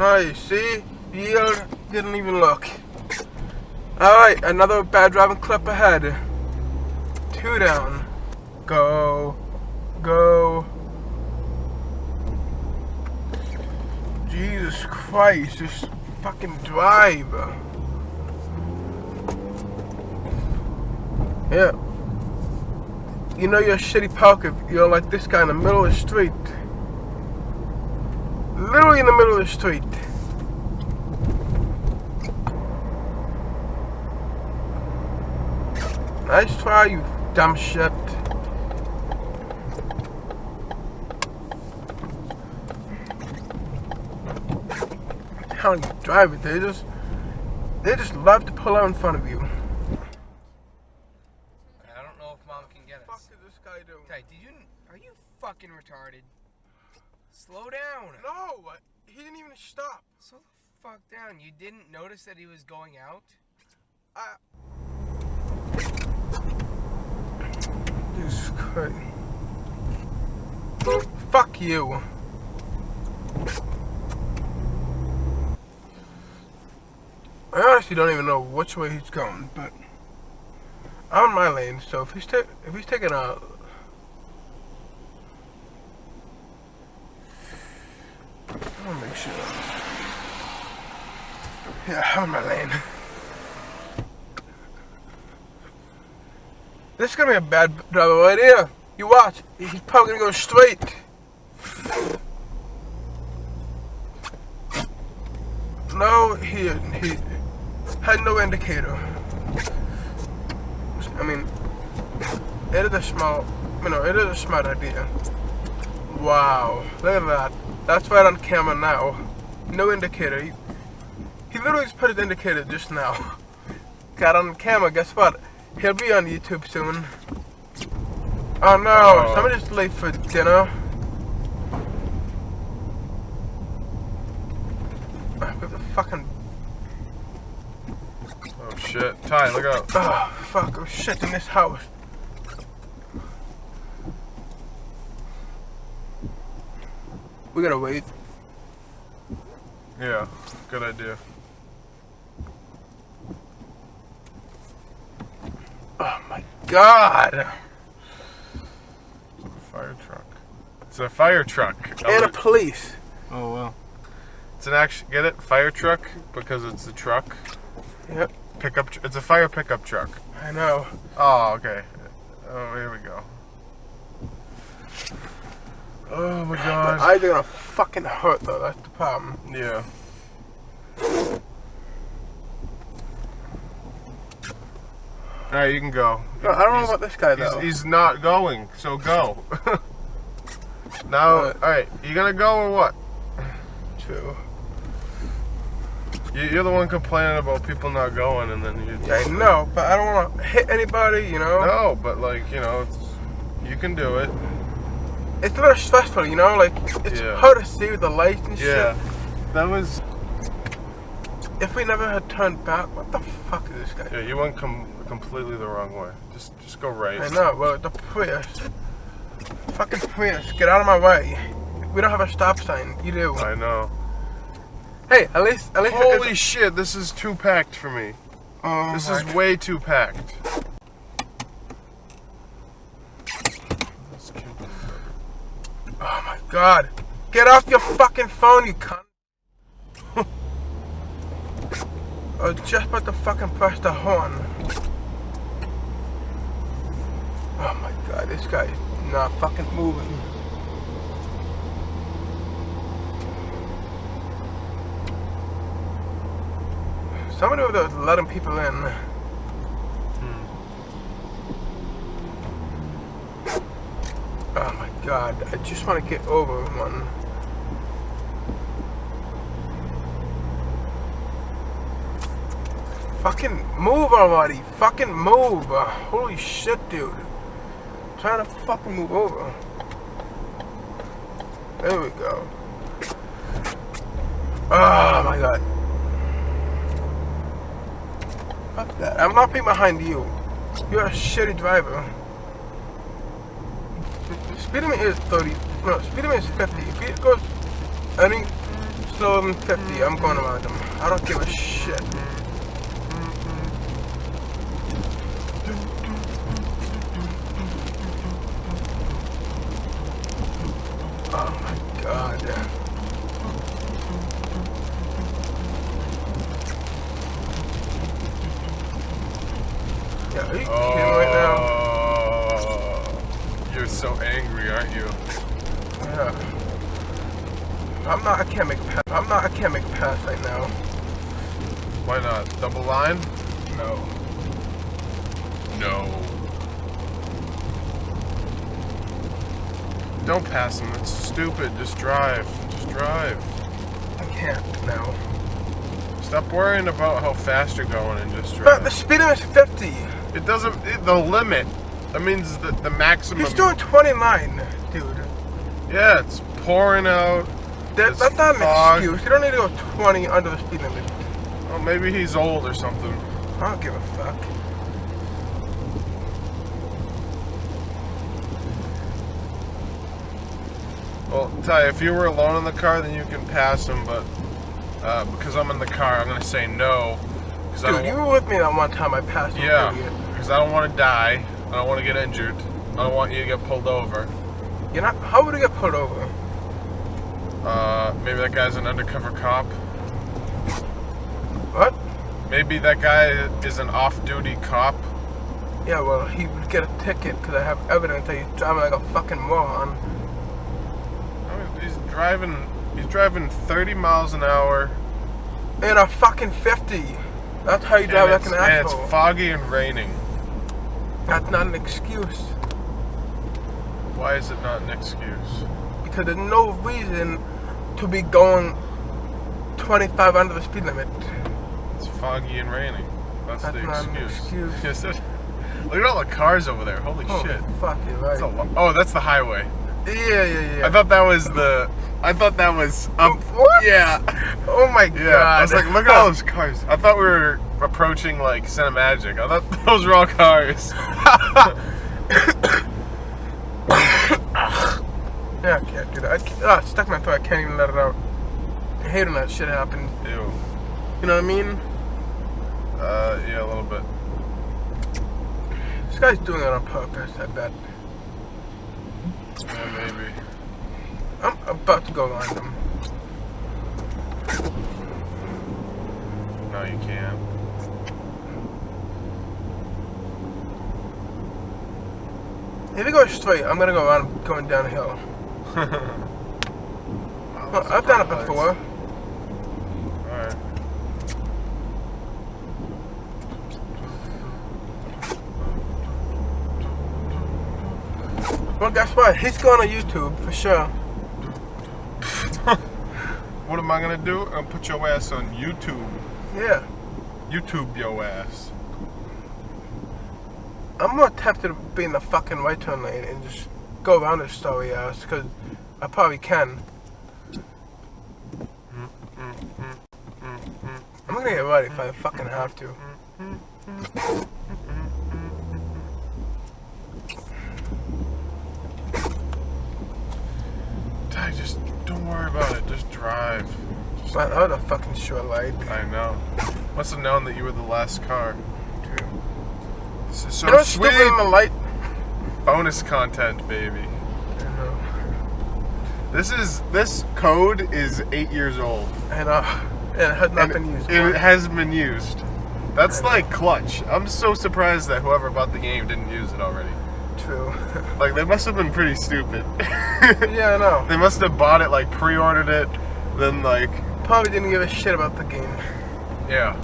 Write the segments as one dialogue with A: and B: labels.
A: Nice, see? You didn't even look. Alright, another bad driving clip ahead. 2 down. Go. Go. Jesus Christ, just fucking drive. Yeah. You know you're a shitty park if you're like this guy in the middle of the street. Literally in the middle of the street. Nice try, you dumb shit. How you drive it? They just love to pull out in front of you.
B: I don't know if Mom can get us.
A: What the fuck did this guy do?
B: Ty, are you fucking retarded? Slow down.
A: No, he didn't even stop.
B: Slow the fuck down. You didn't notice that he was going out?
A: Jesus Christ. Fuck you. I honestly don't even know which way he's going, but I'm in my lane, so if he's taking a I wanna make sure. Yeah, I'm in my lane. This is gonna be a bad driver right here. You watch. He's probably gonna go straight. No, he had no indicator. I mean, it is a smart idea. Wow, look at that. That's right on camera now. No indicator. He literally just put his indicator just now. Got on camera, guess what? He'll be on YouTube soon. Oh no, somebody's late for dinner. The fucking...
C: Oh shit. Ty, look out.
A: Oh fuck, oh shit in this house. We gotta wait.
C: Yeah, good idea.
A: Oh my god!
C: Fire truck. It's a fire truck.
A: And a police.
C: Oh well. It's an get it? Fire truck? Because it's a truck?
A: Yep.
C: It's a fire pickup truck.
A: I know.
C: Oh, okay. Oh, here we go. Oh my god.
A: My eyes are gonna fucking hurt though, that's the problem.
C: Yeah. Alright, you can go.
A: No, I don't know about this guy though.
C: He's not going, so go. Now, alright, you gonna go or what?
A: True.
C: You're the one complaining about people not going, and then you...
A: Yeah, I know, but I don't want to hit anybody, you know?
C: No, but like, you know, you can do it.
A: It's a little stressful, you know? Like, it's hard to see with the lights and shit.
C: Yeah. That was...
A: If we never had turned back, what the fuck is this guy?
C: Yeah, you went completely the wrong way. Just go right.
A: I know, well, the Prius. Fucking Prius, get out of my way. We don't have a stop sign, you do.
C: I know.
A: Hey, at least.
C: Holy shit, this is too packed for me.
A: Oh,
C: this is way too packed.
A: Oh my god. Get off your fucking phone, you cunt. I was just about to fucking press the horn. Oh my god, this guy is not fucking moving. Somebody over there was letting people in. Oh my god, I just want to get over one. Fucking move already. Fucking move. Holy shit, dude. I'm trying to fucking move over. There we go. Oh my god. Fuck that. I'm not being behind you. You're a shitty driver. Speed limit is 30. No, speed limit is 50. If it goes any slower than 50, I'm going around him. I don't give a shit. Oh my god. Yeah, are you kidding right now?
C: You're so angry, aren't you?
A: Yeah. I can't make a pass right now.
C: Why not? Double line?
A: No.
C: No. Don't pass him. It's stupid. Just drive. Just drive.
A: I can't now.
C: Stop worrying about how fast you're going and just drive.
A: But the speed limit is 50.
C: It doesn't. The limit. That means the maximum.
A: He's doing 29, dude.
C: Yeah, it's pouring out.
A: That's not an excuse. You don't need to go 20 under the speed limit.
C: Well, maybe he's old or something.
A: I don't give a fuck.
C: Well, Ty, if you were alone in the car, then you can pass him, but because I'm in the car, I'm gonna say no.
A: Dude, you were with me that one time I passed you.
C: Yeah, because I don't want to die. I don't want to get injured. I don't want you to get pulled over.
A: You're not. How would you get pulled over?
C: Maybe that guy's an undercover cop.
A: What?
C: Maybe that guy is an off-duty cop.
A: Yeah, well, he would get a ticket because I have evidence that he's driving like a fucking moron.
C: He's driving 30 miles an hour.
A: In a fucking 50. That's how you drive like an
C: And
A: asshole.
C: it's foggy and raining.
A: That's not an excuse.
C: Why is it not an excuse?
A: Because there's no reason to be going 25 under the speed limit.
C: It's foggy and raining. That's the
A: not an
C: excuse.
A: excuse.
C: Yes, look at all the cars over there. Holy shit.
A: Fuck, you're right.
C: Oh, that's the highway.
A: Yeah.
C: I thought that was up.
A: What?
C: Yeah.
A: Oh my
C: Yeah.
A: god.
C: I was like, look at all those cars. I thought we were approaching like Cinemagic. I thought those were all cars.
A: Yeah, I can't do that. It's stuck in my throat. I can't even let it out. I hate when that shit happens.
C: Ew.
A: You know what I mean?
C: Yeah, a little bit.
A: This guy's doing it on purpose, I bet.
C: Yeah, maybe.
A: I'm about to go on him.
C: No, you can't.
A: If you go straight, I'm gonna go around going downhill. Well, I've done it before.
C: Alright.
A: Well, guess what? He's going on YouTube for sure.
C: What am I gonna do? I'm gonna put your ass on YouTube.
A: Yeah.
C: YouTube your ass.
A: I'm more tempted to be in the fucking right turn lane and just go around this story ass, because I probably can. I'm gonna get ready if I fucking have to.
C: Ty, just don't worry about it. Just drive. Just
A: Man, I was a fucking short light.
C: I know. Must have known that you were the last car.
A: Dude.
C: This is so
A: You know what's
C: sweet.
A: stupid in the light?
C: Bonus content, baby.
A: I know.
C: This code is 8 years old.
A: And it has not been used.
C: It hasn't been used. That's like clutch. I'm so surprised that whoever bought the game didn't use it already.
A: True.
C: Like, they must have been pretty stupid.
A: Yeah, I know.
C: They must have bought it, like, pre-ordered it, then, like...
A: Probably didn't give a shit about the game.
C: Yeah.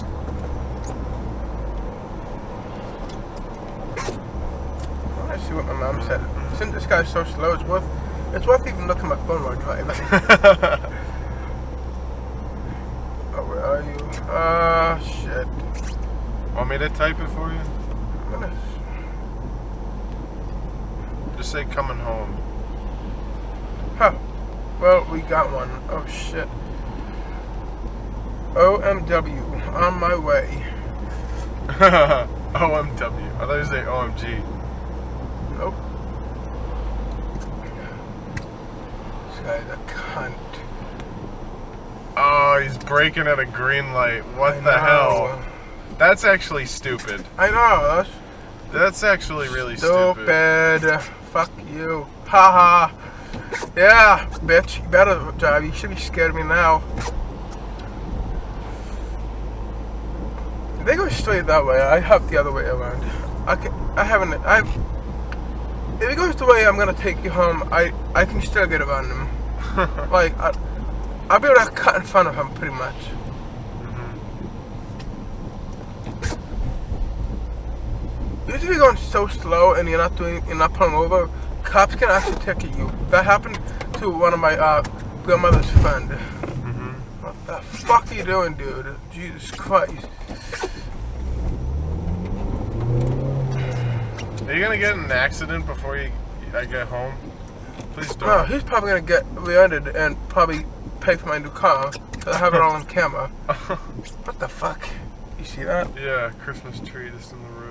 A: I see what my mom said. Since this guy's so slow, it's worth even looking at my phone while driving. Oh, where are you? Shit.
C: Want me to type it for you?
A: I'm gonna...
C: Just say coming home.
A: Huh. Well, we got one. Oh, shit. OMW. On my way.
C: OMW. I thought you say OMG.
A: Nope. This guy's a cunt.
C: Oh, car. He's braking at a green light. What the hell? That's actually stupid.
A: I know.
C: That's actually really stupid.
A: Stupid. Fuck you. Haha. Yeah, bitch. You better drive. You should be scared of me now. They go straight that way. I have the other way around. If it goes the way I'm gonna take you home, I can still get around him. Like, I'll be able to cut in front of him pretty much. Usually you're going so slow and you're not pulling over, cops can actually ticket you. That happened to one of my grandmother's friend. What the fuck are you doing, dude? Jesus Christ.
C: Are you gonna get in an accident before I get home? Please don't.
A: No, he's probably gonna get rear-ended and probably pay for my new car, so I have it all on camera. What the fuck? You see that?
C: Yeah, Christmas tree just in the road.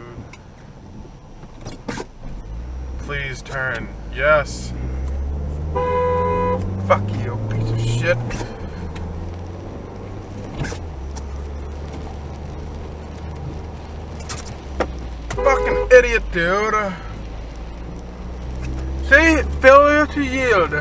C: Please turn. Yes.
A: Fuck you, piece of shit. Fucking idiot, dude. See? Failure to yield.